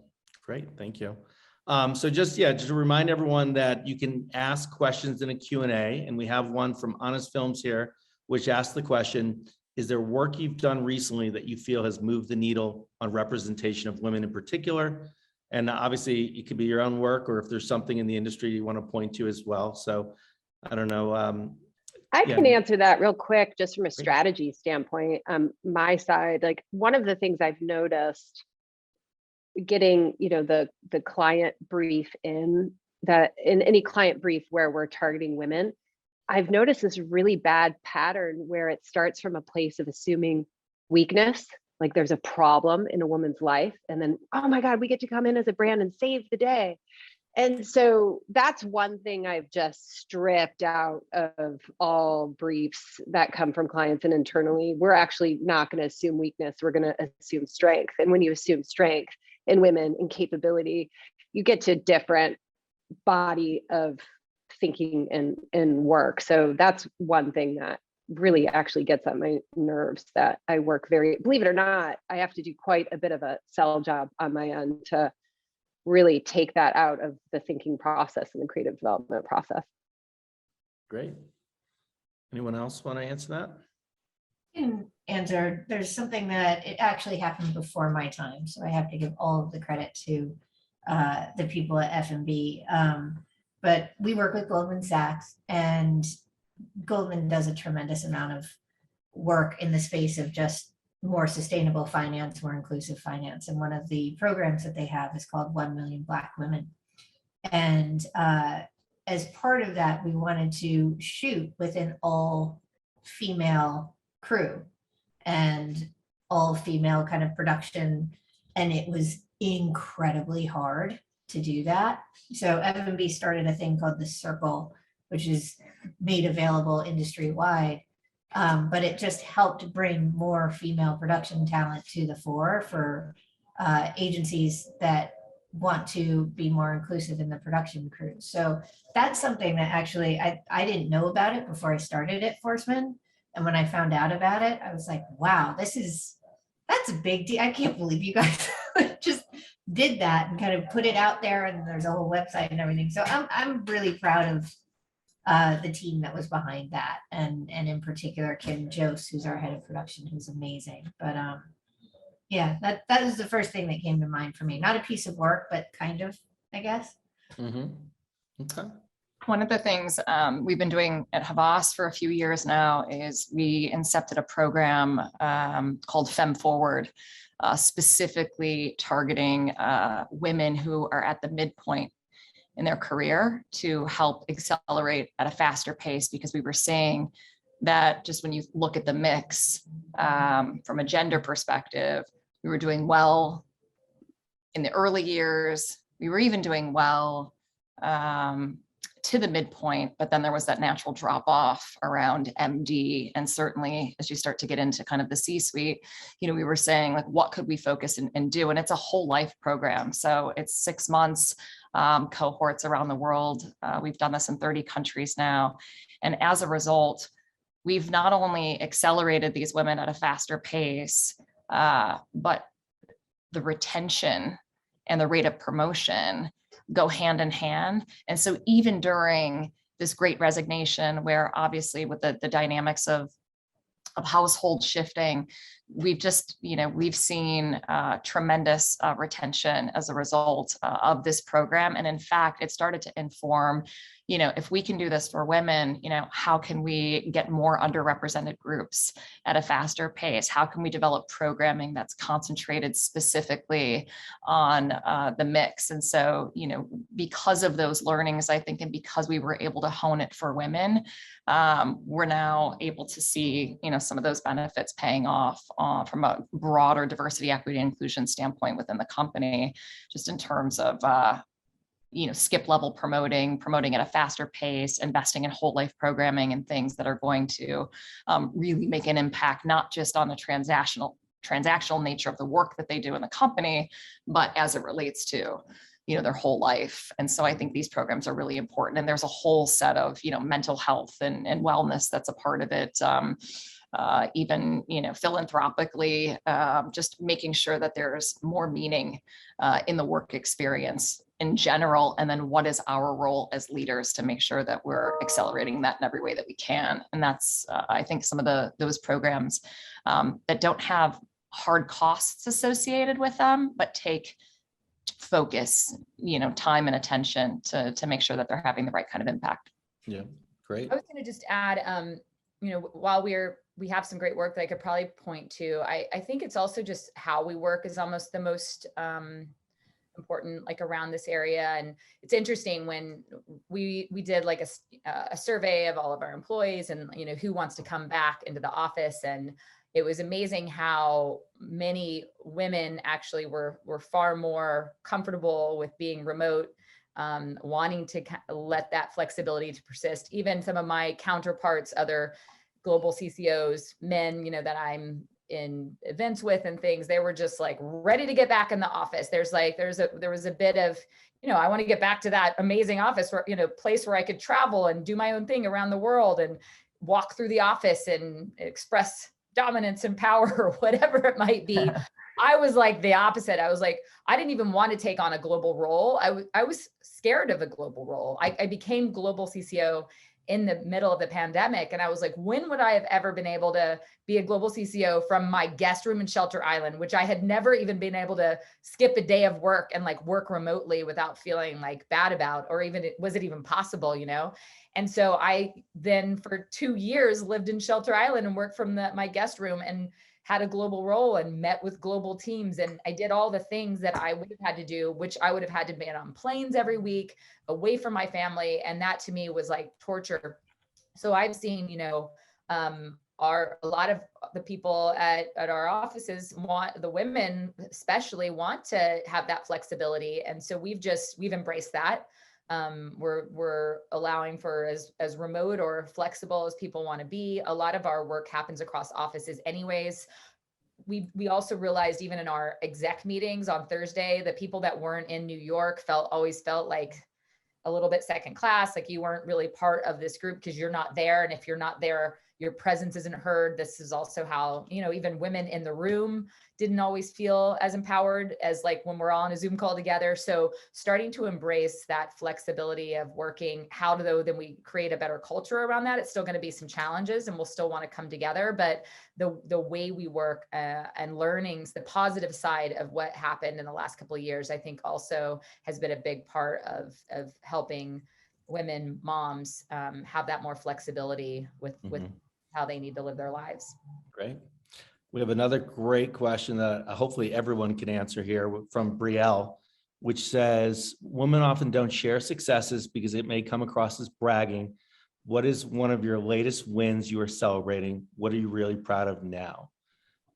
Great. Thank you. So just to remind everyone that you can ask questions in a Q&A, and we have one from Honest Films here, which asks the question, is there work you've done recently that you feel has moved the needle on representation of women in particular? And obviously it could be your own work, or if there's something in the industry you want to point to as well. So I don't know. I can answer that real quick, just from a strategy standpoint. My side, like one of the things I've noticed getting, the client brief in any client brief where we're targeting women, I've noticed this really bad pattern where it starts from a place of assuming weakness, like there's a problem in a woman's life, and then, oh my God, we get to come in as a brand and save the day. And so that's one thing I've just stripped out of all briefs that come from clients and internally. We're actually not going to assume weakness. We're going to assume strength. And when you assume strength in women and capability, you get to a different body of thinking and work. So that's one thing that really actually gets on my nerves, that I work believe it or not, I have to do quite a bit of a sell job on my end to really take that out of the thinking process and the creative development process. Great. Anyone else want to answer that? I can answer. There's something that it actually happened before my time, so I have to give all of the credit to the people at F&B. But we work with Goldman Sachs, and Goldman does a tremendous amount of work in the space of just more sustainable finance, more inclusive finance. And one of the programs that they have is called 1 Million Black Women. And as part of that, we wanted to shoot with an all female crew and all female kind of production. And it was incredibly hard to do that. So F&B started a thing called the Circle, which is made available industry-wide. But it just helped bring more female production talent to the fore for agencies that want to be more inclusive in the production crew. So that's something that actually I didn't know about it before I started at FORSMAN. And when I found out about it, I was like, wow, that's a big deal. I can't believe you guys just did that and kind of put it out there, and there's a whole website and everything. So I'm really proud of the team that was behind that, and in particular Kim Jose, who's our head of production, who's amazing. But yeah, that is the first thing that came to mind for me. Not a piece of work, but kind of, I guess. Mm-hmm. Okay. One of the things we've been doing at Havas for a few years now is we incepted a program called Fem Forward, specifically targeting women who are at the midpoint in their career to help accelerate at a faster pace, because we were seeing that just when you look at the mix from a gender perspective, we were doing well in the early years. We were even doing well to the midpoint, but then there was that natural drop off around MD. And certainly as you start to get into kind of the C-suite, we were saying like, what could we focus and do? And it's a whole life program. So it's 6 months, cohorts around the world. We've done this in 30 countries now. And as a result, we've not only accelerated these women at a faster pace, but the retention and the rate of promotion go hand in hand. And so even during this great resignation, where obviously with the dynamics of household shifting, we've just, we've seen tremendous retention as a result of this program. And in fact, it started to inform, if we can do this for women, how can we get more underrepresented groups at a faster pace? How can we develop programming that's concentrated specifically on the mix? And so, because of those learnings, I think, and because we were able to hone it for women, we're now able to see, some of those benefits paying off from a broader diversity, equity, and inclusion standpoint within the company, just in terms of, skip level promoting at a faster pace, investing in whole life programming and things that are going to really make an impact, not just on the transactional nature of the work that they do in the company, but as it relates to their whole life. And so I think these programs are really important. And there's a whole set of, mental health and wellness that's a part of it. Even, philanthropically, just making sure that there's more meaning in the work experience in general. And then what is our role as leaders to make sure that we're accelerating that in every way that we can. And that's, I think, some of those programs that don't have hard costs associated with them, but take focus, time and attention to make sure that they're having the right kind of impact. Yeah, great. I was going to just add, while we have some great work that I could probably point to, I think it's also just how we work is almost the most important, like around this area. And it's interesting when we did like a survey of all of our employees and, who wants to come back into the office. And it was amazing how many women actually were far more comfortable with being remote, wanting to let that flexibility to persist. Even some of my counterparts, other global CCOs, men, that I'm in events with and things, they were just like ready to get back in the office. There was a bit of, I want to get back to that amazing office where, place where I could travel and do my own thing around the world and walk through the office and express dominance and power or whatever it might be. I was like the opposite. I was like, I didn't even want to take on a global role. I was scared of a global role. I became global CCO in the middle of the pandemic. And I was like, when would I have ever been able to be a global CCO from my guest room in Shelter Island, which I had never even been able to skip a day of work and like work remotely without feeling like bad about, or even, was it even possible, And so I then for 2 years lived in Shelter Island and worked from my guest room and had a global role and met with global teams. And I did all the things that I would have had to do, which I would have had to be on planes every week, away from my family. And that to me was like torture. So I've seen, a lot of the people at our offices the women especially want to have that flexibility. And so we've embraced that. We're allowing for as remote or flexible as people want to be. A lot of our work happens across offices anyways. We also realized even in our exec meetings on Thursday, the people that weren't in New York always felt like a little bit second class, like you weren't really part of this group because you're not there. And if you're not there, your presence isn't heard. This is also how, even women in the room didn't always feel as empowered as like when we're all on a Zoom call together. So starting to embrace that flexibility of working, then we create a better culture around that. It's still going to be some challenges and we'll still want to come together, but the way we work and learnings, the positive side of what happened in the last couple of years, I think also has been a big part of helping women, moms, have that more flexibility with how they need to live their lives. Great. We have another great question that hopefully everyone can answer here from Brielle, which says, women often don't share successes because it may come across as bragging. What is one of your latest wins you are celebrating? What are you really proud of now?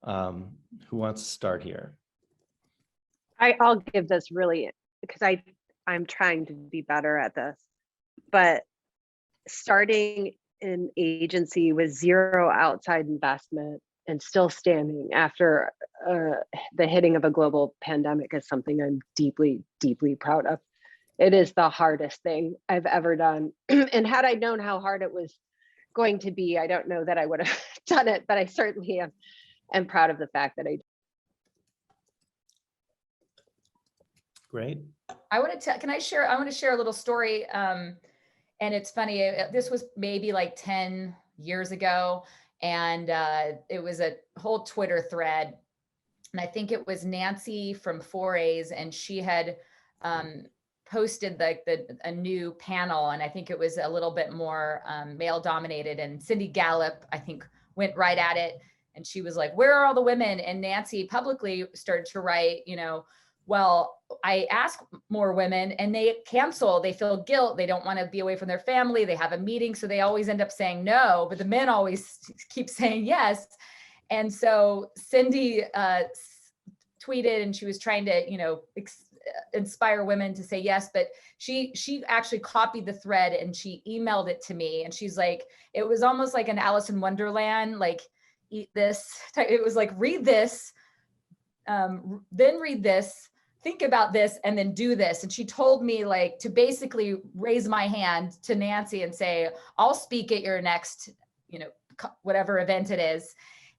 Who wants to start here? I'll give this really, because I'm trying to be better at this, but starting an agency with zero outside investment and still standing after the hitting of a global pandemic is something I'm deeply, deeply proud of. It is the hardest thing I've ever done. And had I known how hard it was going to be, I don't know that I would have done it, but I certainly am proud of the fact that I did. Great. I want to share a little story. And it's funny, this was maybe like 10 years ago. And it was a whole Twitter thread. And I think it was Nancy from 4A's, and she had posted like a new panel. And I think it was a little bit more male dominated, and Cindy Gallup, I think, went right at it. And she was like, where are all the women? And Nancy publicly started to write, well, I ask more women and they cancel, they feel guilt, they don't want to be away from their family, they have a meeting, so they always end up saying no, but the men always keep saying yes. And so Cindy tweeted, and she was trying to, inspire women to say yes, but she actually copied the thread and she emailed it to me, and she's like, it was almost like an Alice in Wonderland, like, eat this. It was like, read this, then read this, think about this, and then do this. And she told me like to basically raise my hand to Nancy and say, I'll speak at your next, whatever event it is.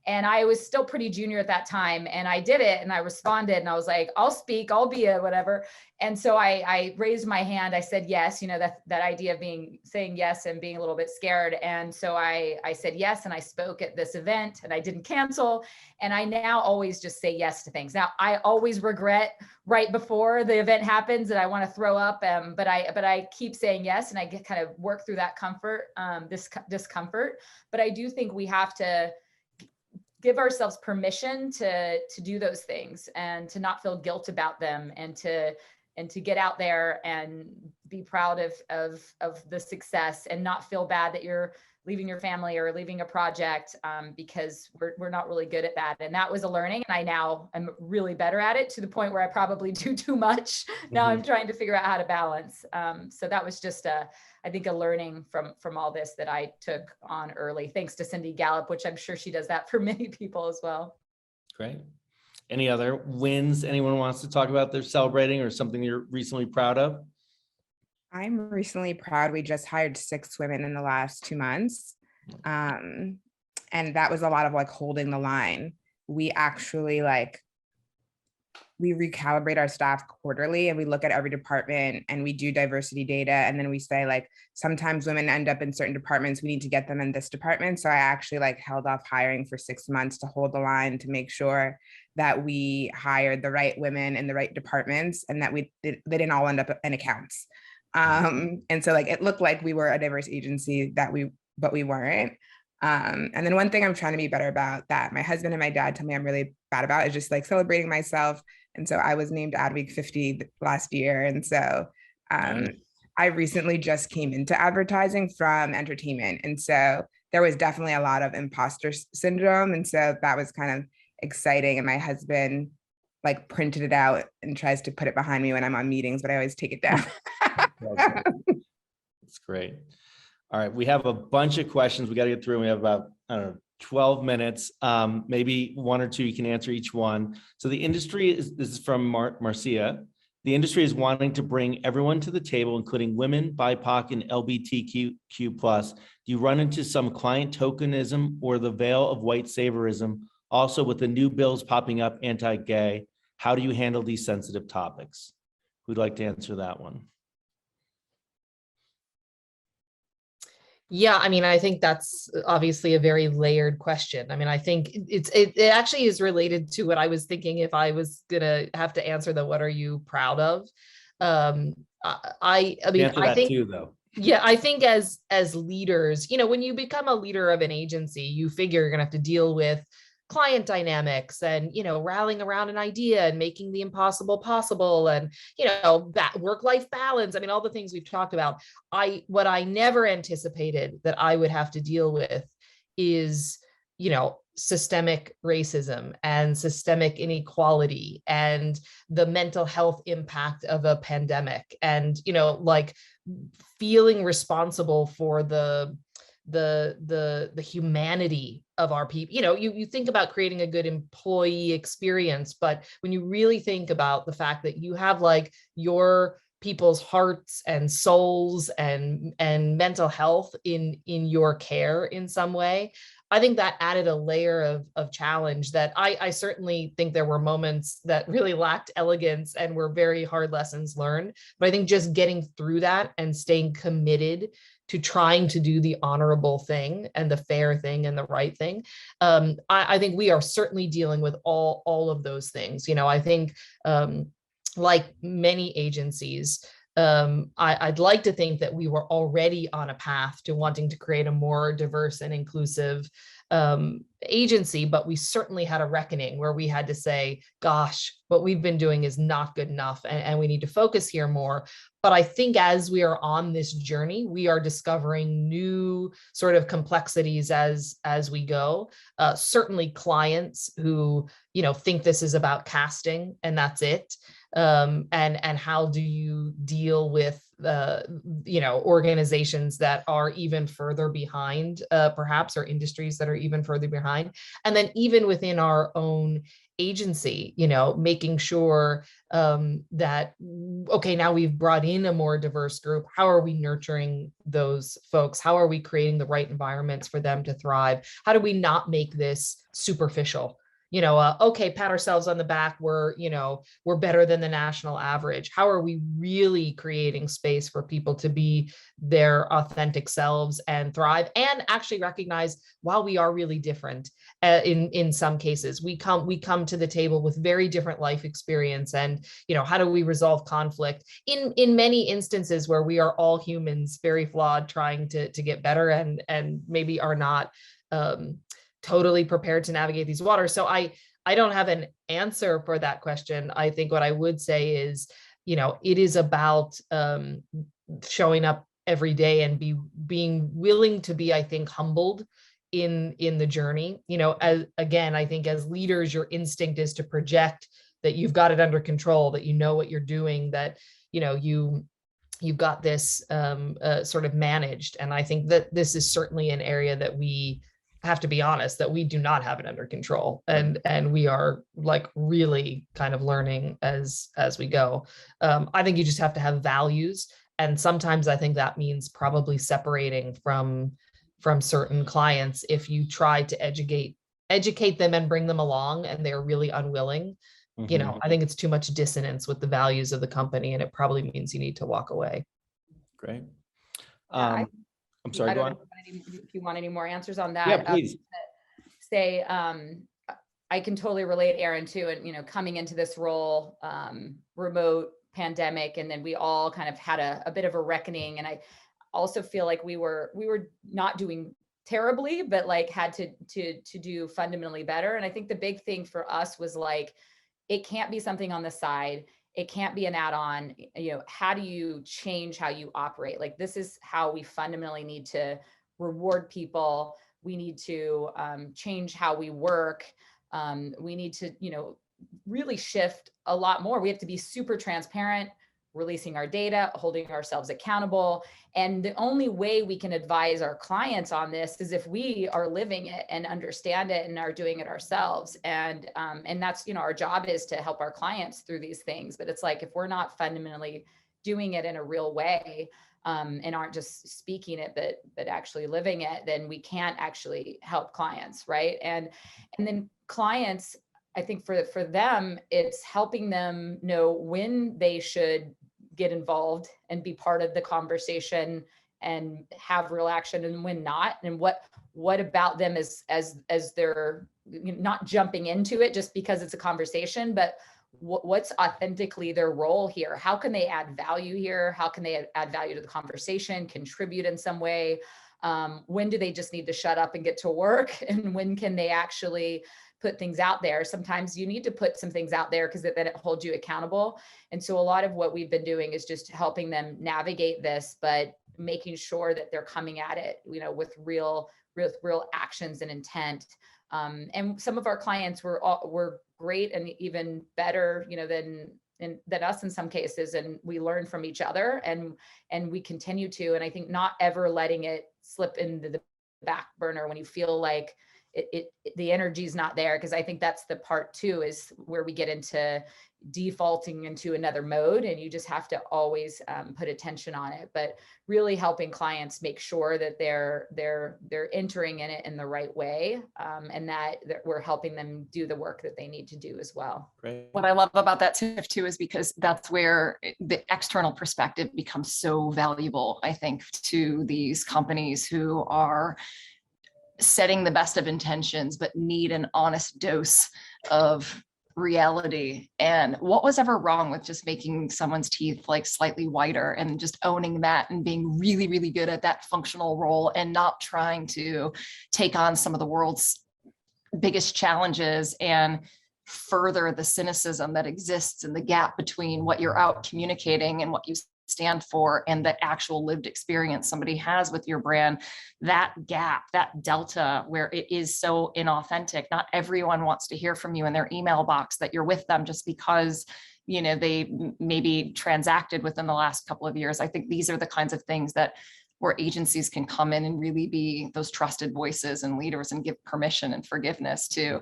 And I was still pretty junior at that time. And I did it, and I responded, and I was like, I'll speak, I'll be a whatever. And so I raised my hand. I said, yes, that idea of saying yes and being a little bit scared. And so I said yes. And I spoke at this event, and I didn't cancel. And I now always just say yes to things. Now I always regret right before the event happens that I want to throw up. But I keep saying yes, and I get kind of work through that discomfort. But I do think we have to give ourselves permission to do those things, and to not feel guilt about them, and to get out there and be proud of the success, and not feel bad that you're leaving your family or leaving a project, because we're not really good at that. And that was a learning, and I now am really better at it, to the point where I probably do too much. Now I'm trying to figure out how to balance. So that was just I think a learning from all this that I took on early, thanks to Cindy Gallup, which I'm sure she does that for many people as well. Great. Any other wins anyone wants to talk about they're celebrating, or something you're recently proud of? I'm recently proud. We just hired 6 women in the last 2 months. And that was a lot of like holding the line. We actually we recalibrate our staff quarterly, and we look at every department, and we do diversity data. And then we say like, sometimes women end up in certain departments, we need to get them in this department. So I actually held off hiring for 6 months to hold the line, to make sure that we hired the right women in the right departments, and that they didn't all end up in accounts. And so it looked like we were a diverse agency but we weren't. And then one thing I'm trying to be better about, that my husband and my dad tell me I'm really bad about, is just celebrating myself. And so I was named Adweek 50 last year. And so I recently just came into advertising from entertainment. And so there was definitely a lot of imposter syndrome. And so that was kind of exciting. And my husband printed it out and tries to put it behind me when I'm on meetings, but I always take it down. That's great. All right, we have a bunch of questions we got to get through. We have about, 12 minutes, maybe one or two you can answer each one. So the industry this is from Marcia. The industry is wanting to bring everyone to the table, including women, BIPOC, and LGBTQ+. Do you run into some client tokenism or the veil of white saviorism? Also, with the new bills popping up, anti-gay, how do you handle these sensitive topics? Who'd like to answer that one? Yeah, I think that's obviously a very layered question. I think it actually is related to what I was thinking if I was gonna have to answer the what are you proud of? I think too, though. Yeah, I think as leaders, when you become a leader of an agency, you figure you're gonna have to deal with client dynamics and rallying around an idea and making the impossible possible, and that work-life balance. All the things we've talked about. What I never anticipated that I would have to deal with is systemic racism and systemic inequality and the mental health impact of a pandemic, and feeling responsible for the humanity of our people. You think about creating a good employee experience, but when you really think about the fact that you have your people's hearts and souls and mental health in your care in some way, I think that added a layer of challenge that I certainly think there were moments that really lacked elegance and were very hard lessons learned. But I think just getting through that and staying committed to trying to do the honorable thing and the fair thing and the right thing. I think we are certainly dealing with all of those things. I think like many agencies, I'd like to think that we were already on a path to wanting to create a more diverse and inclusive agency, but we certainly had a reckoning where we had to say, gosh, what we've been doing is not good enough, and we need to focus here more. But I think as we are on this journey, we are discovering new sort of complexities as we go. Certainly clients who, think this is about casting and that's it. And how do you deal with organizations that are even further behind, perhaps, or industries that are even further behind. And then even within our own agency, making sure that, okay, now we've brought in a more diverse group. How are we nurturing those folks? How are we creating the right environments for them to thrive? How do we not make this superficial? Okay, pat ourselves on the back. We're better than the national average. How are we really creating space for people to be their authentic selves and thrive, and actually recognize, while we are really different in some cases, we come to the table with very different life experience, and how do we resolve conflict in many instances where we are all humans, very flawed, trying to get better, and maybe are not totally prepared to navigate these waters. So I don't have an answer for that question. I think what I would say is, it is about showing up every day and being willing to be, I think, humbled in the journey. I think as leaders, your instinct is to project that you've got it under control, that you know what you're doing, that you've got this sort of managed. And I think that this is certainly an area that we have to be honest that we do not have it under control, and we are like really kind of learning as we go. I think you just have to have values, and sometimes I think that means probably separating from certain clients if you try to educate them and bring them along and they're really unwilling. I think it's too much dissonance with the values of the company, and it probably means you need to walk away. Great. I'm I sorry, go don't on. know if you want any more answers on that. Yeah, please. Say, I can totally relate, Erin, too. And, coming into this role, remote, pandemic, and then we all kind of had a bit of a reckoning. And I also feel like we were not doing terribly, but like had to do fundamentally better. And I think the big thing for us was like, it can't be something on the side. It can't be an add-on. How do you change how you operate? Like, this is how we fundamentally need to reward people. We need to change how we work. We need to, really shift a lot more. We have to be super transparent, releasing our data, holding ourselves accountable. And the only way we can advise our clients on this is if we are living it and understand it and are doing it ourselves. And that's, our job is to help our clients through these things. But it's like, if we're not fundamentally doing it in a real way, and aren't just speaking it, but actually living it, then we can't actually help clients, right? And then clients, I think for them, it's helping them know when they should get involved and be part of the conversation and have real action, and when not, and what about them as they're not jumping into it just because it's a conversation, but what's authentically their role here? How can they add value here? How can they add value to the conversation, contribute in some way? When do they just need to shut up and get to work? And when can they actually put things out there? Sometimes you need to put some things out there because then it holds you accountable. And so a lot of what we've been doing is just helping them navigate this, but making sure that they're coming at it, with real actions and intent. And some of our clients were great and even better, than us in some cases. And we learn from each other, and we continue to. And I think not ever letting it slip into the back burner when you feel like the energy is not there, because I think that's the part too, is where we get into, defaulting into another mode, and you just have to always put attention on it, but really helping clients make sure that they're entering in it in the right way, and that we're helping them do the work that they need to do as well. Great. What I love about that, Tiff, too, is because that's where the external perspective becomes so valuable, I think, to these companies who are setting the best of intentions, but need an honest dose of reality. And what was ever wrong with just making someone's teeth like slightly whiter and just owning that and being really, really good at that functional role and not trying to take on some of the world's biggest challenges and further the cynicism that exists in the gap between what you're out communicating and what you stand for and the actual lived experience somebody has with your brand. That gap, that delta where it is so inauthentic. Not everyone wants to hear from you in their email box that you're with them just because, you know, they maybe transacted within the last couple of years. I think these are the kinds of things that where agencies can come in and really be those trusted voices and leaders and give permission and forgiveness to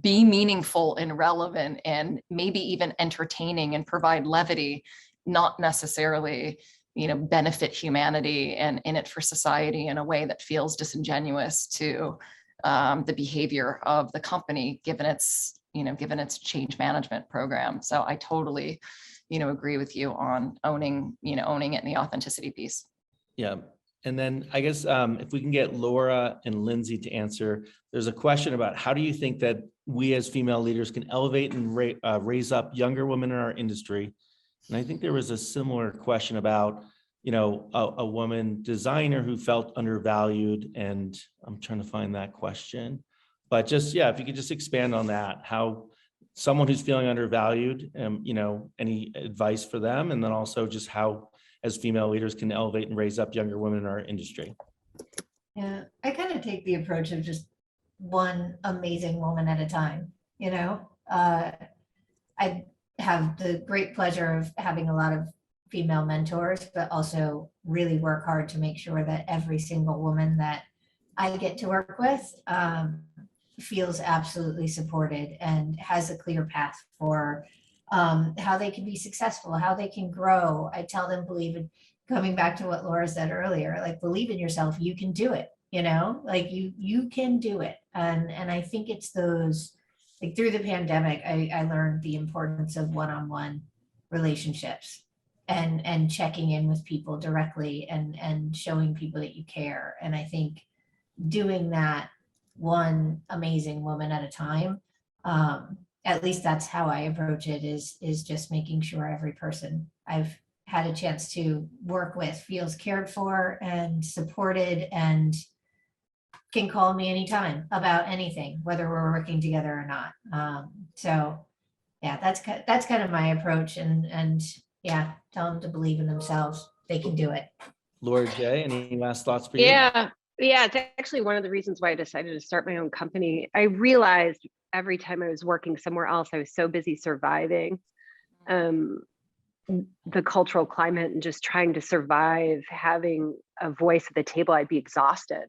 be meaningful and relevant and maybe even entertaining and provide levity, not necessarily, you know, benefit humanity and in it for society in a way that feels disingenuous to the behavior of the company, given its change management program. So I totally, agree with you on owning it in the authenticity piece. Yeah. And then I guess if we can get Laura and Lyndsey to answer, there's a question about how do you think that we as female leaders can elevate and raise up younger women in our industry? And I think there was a similar question about, a woman designer who felt undervalued. And I'm trying to find that question. But just, if you could just expand on that, how someone who's feeling undervalued, any advice for them? And then also just how, as female leaders, can elevate and raise up younger women in our industry? Yeah, I kind of take the approach of just one amazing woman at a time. I have the great pleasure of having a lot of female mentors, but also really work hard to make sure that every single woman that I get to work with feels absolutely supported and has a clear path for how they can be successful, how they can grow. I tell them, coming back to what Laura said earlier, like, believe in yourself, you can do it, you can do it. And I think it's those, like, through the pandemic, I learned the importance of one-on-one relationships and checking in with people directly and showing people that you care. And I think doing that one amazing woman at a time, at least that's how I approach it, is just making sure every person I've had a chance to work with feels cared for and supported and can call me anytime about anything, whether we're working together or not. So yeah, that's kind of my approach, and tell them to believe in themselves. They can do it. Laura J., any last thoughts for you? Yeah, it's actually one of the reasons why I decided to start my own company. I realized every time I was working somewhere else, I was so busy surviving the cultural climate and just trying to survive, having a voice at the table, I'd be exhausted.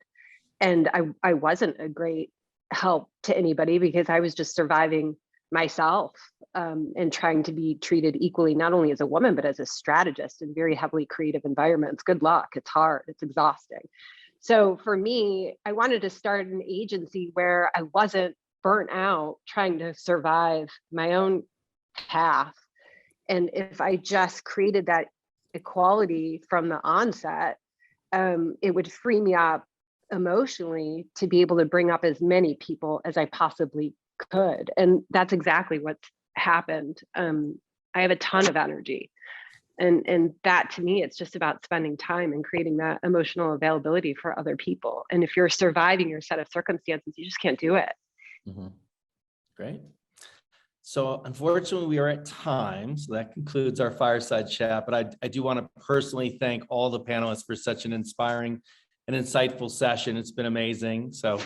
And I wasn't a great help to anybody because I was just surviving myself and trying to be treated equally, not only as a woman, but as a strategist in very heavily creative environments. Good luck. It's hard. It's exhausting. So for me, I wanted to start an agency where I wasn't burnt out trying to survive my own path. And if I just created that equality from the onset, it would free me up emotionally to be able to bring up as many people as I possibly could. And that's exactly what's happened. I have a ton of energy. And that, to me, it's just about spending time and creating that emotional availability for other people. And if you're surviving your set of circumstances, you just can't do it. Mm-hmm. Great. So unfortunately, we are at time. So that concludes our fireside chat. But I do want to personally thank all the panelists for such an inspiring and insightful session. It's been amazing. So,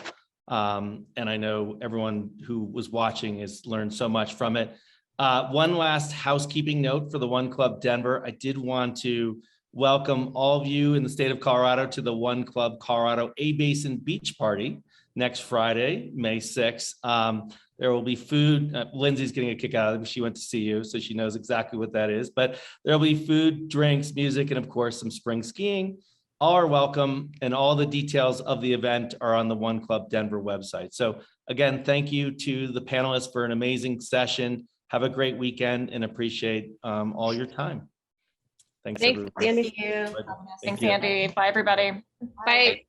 and I know everyone who was watching has learned so much from it. One last housekeeping note for the One Club Denver. I did want to welcome all of you in the state of Colorado to the One Club Colorado A Basin Beach Party next Friday, May 6th. There will be food. Lyndsey's getting a kick out of it. She went to see you, so she knows exactly what that is. But there'll be food, drinks, music, and of course, some spring skiing. All are welcome, and all the details of the event are on the One Club Denver website. So again, thank you to the panelists for an amazing session. Have a great weekend and appreciate all your time. Thanks, Thanks, everyone. Andy. Thank you. Thanks, Andy. Bye, everybody. Bye.